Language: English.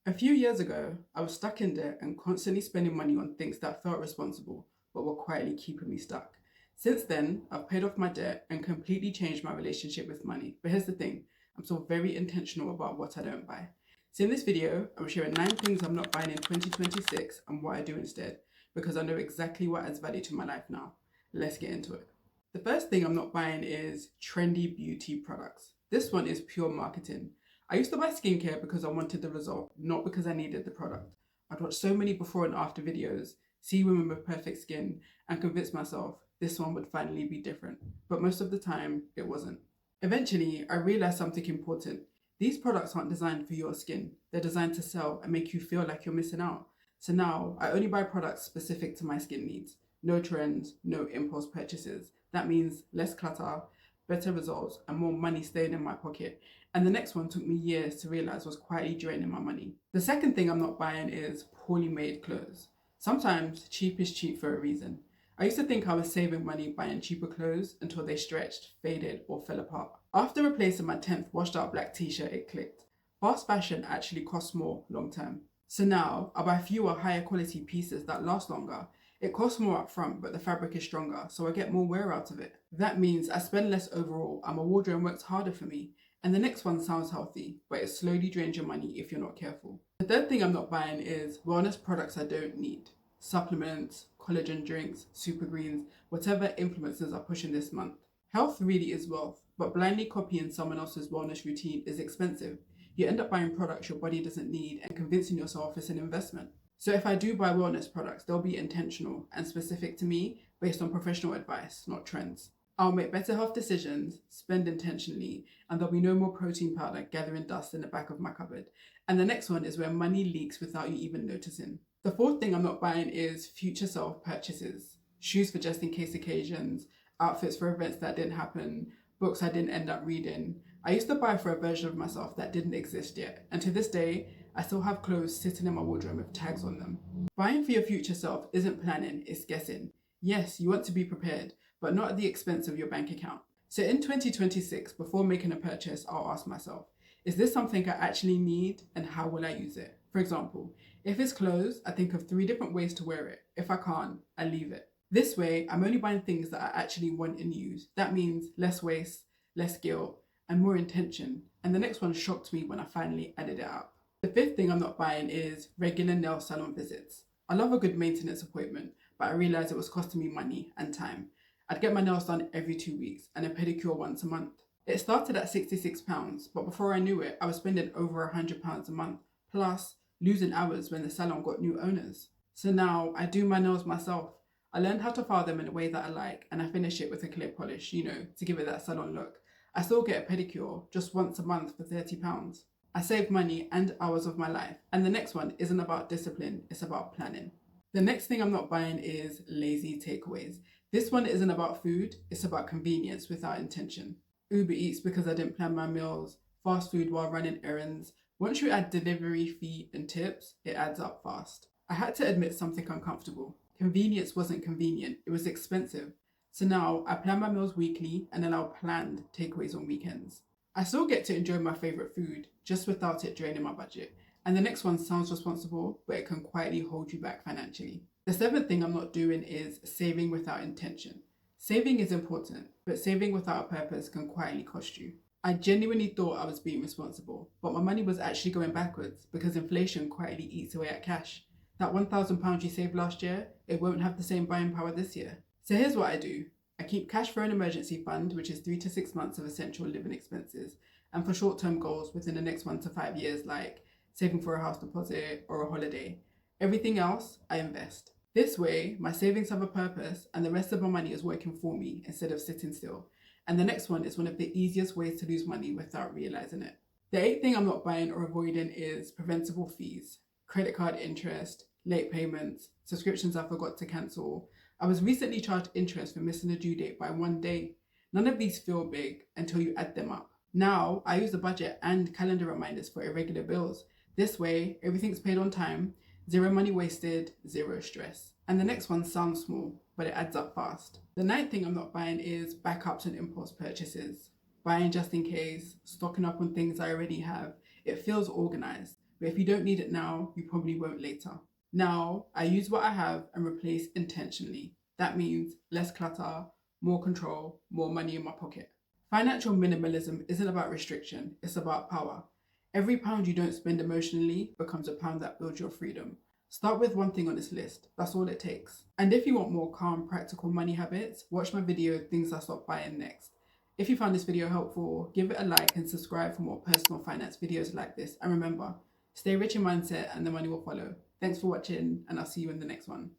A few years ago, I was stuck in debt and constantly spending money on things that felt responsible but were quietly keeping me stuck. Since then, I've paid off my debt and completely changed my relationship with money. But here's the thing, I'm still very intentional about what I don't buy. So in this video, I'm sharing 9 things I'm not buying in 2026 and what I do instead, because I know exactly what adds value to my life now. Let's get into it. The first thing I'm not buying is trendy beauty products. This one is pure marketing. I used to buy skincare because I wanted the result, not because I needed the product. I'd watch so many before and after videos, see women with perfect skin, and convince myself this one would finally be different. But most of the time, it wasn't. Eventually, I realized something important. These products aren't designed for your skin. They're designed to sell and make you feel like you're missing out. So now, I only buy products specific to my skin needs. No trends, no impulse purchases. That means less clutter, better results, and more money staying in my pocket. And the next one took me years to realize was quietly draining my money. The second thing I'm not buying is poorly made clothes. Sometimes cheap is cheap for a reason. I used to think I was saving money buying cheaper clothes until they stretched, faded, or fell apart. After replacing my 10th washed out black t-shirt, it clicked. Fast fashion actually costs more long term. So now I buy fewer higher quality pieces that last longer. It costs more upfront, but the fabric is stronger, so I get more wear out of it. That means I spend less overall and my wardrobe works harder for me. And the next one sounds healthy, but it slowly drains your money if you're not careful. The third thing I'm not buying is wellness products I don't need. Supplements, collagen drinks, super greens, whatever influencers are pushing this month. Health really is wealth, but blindly copying someone else's wellness routine is expensive. You end up buying products your body doesn't need and convincing yourself it's an investment. So if I do buy wellness products, they'll be intentional and specific to me based on professional advice, not trends. I'll make better health decisions, spend intentionally, and there'll be no more protein powder gathering dust in the back of my cupboard. And the next one is where money leaks without you even noticing. The fourth thing I'm not buying is future self purchases. Shoes for just in case occasions, outfits for events that didn't happen, books I didn't end up reading. I used to buy for a version of myself that didn't exist yet, and to this day, I still have clothes sitting in my wardrobe with tags on them. Buying for your future self isn't planning, it's guessing. Yes, you want to be prepared, but not at the expense of your bank account. So in 2026, before making a purchase, I'll ask myself, is this something I actually need and how will I use it? For example, if it's clothes, I think of 3 different ways to wear it. If I can't, I leave it. This way, I'm only buying things that I actually want and use. That means less waste, less guilt, and more intention. And the next one shocked me when I finally added it up. The fifth thing I'm not buying is regular nail salon visits. I love a good maintenance appointment, but I realized it was costing me money and time. I'd get my nails done every 2 weeks and a pedicure once a month. It started at £66, but before I knew it, I was spending over £100 a month, plus losing hours when the salon got new owners. So now I do my nails myself. I learned how to file them in a way that I like, and I finish it with a clear polish, to give it that salon look. I still get a pedicure just once a month for £30. I save money and hours of my life. And the next one isn't about discipline, it's about planning. The next thing I'm not buying is lazy takeaways. This one isn't about food, it's about convenience without intention. Uber Eats because I didn't plan my meals, fast food while running errands. Once you add delivery fee and tips, it adds up fast. I had to admit something uncomfortable. Convenience wasn't convenient, it was expensive. So now I plan my meals weekly and allow planned takeaways on weekends. I still get to enjoy my favorite food, just without it draining my budget. And the next one sounds responsible, but it can quietly hold you back financially. The seventh thing I'm not doing is saving without intention. Saving is important, but saving without a purpose can quietly cost you. I genuinely thought I was being responsible, but my money was actually going backwards because inflation quietly eats away at cash. That £1,000 you saved last year, it won't have the same buying power this year. So here's what I do. I keep cash for an emergency fund, which is 3 to 6 months of essential living expenses, and for short-term goals within the next 1 to 5 years, like saving for a house deposit or a holiday. Everything else, I invest. This way, my savings have a purpose and the rest of my money is working for me instead of sitting still. And the next one is one of the easiest ways to lose money without realizing it. The eighth thing I'm not buying or avoiding is preventable fees, credit card interest, late payments, subscriptions I forgot to cancel. I was recently charged interest for missing a due date by 1 day. None of these feel big until you add them up. Now, I use the budget and calendar reminders for irregular bills. This way, everything's paid on time, 0 money wasted, 0 stress. And the next one sounds small, but it adds up fast. The ninth thing I'm not buying is backups and impulse purchases. Buying just in case, stocking up on things I already have. It feels organized, but if you don't need it now, you probably won't later. Now, I use what I have and replace intentionally. That means less clutter, more control, more money in my pocket. Financial minimalism isn't about restriction, it's about power. Every pound you don't spend emotionally becomes a pound that builds your freedom. Start with one thing on this list. That's all it takes. And if you want more calm, practical money habits, watch my video, Things I Stopped Buying Next. If you found this video helpful, give it a like and subscribe for more personal finance videos like this. And remember, stay rich in mindset and the money will follow. Thanks for watching, and I'll see you in the next one.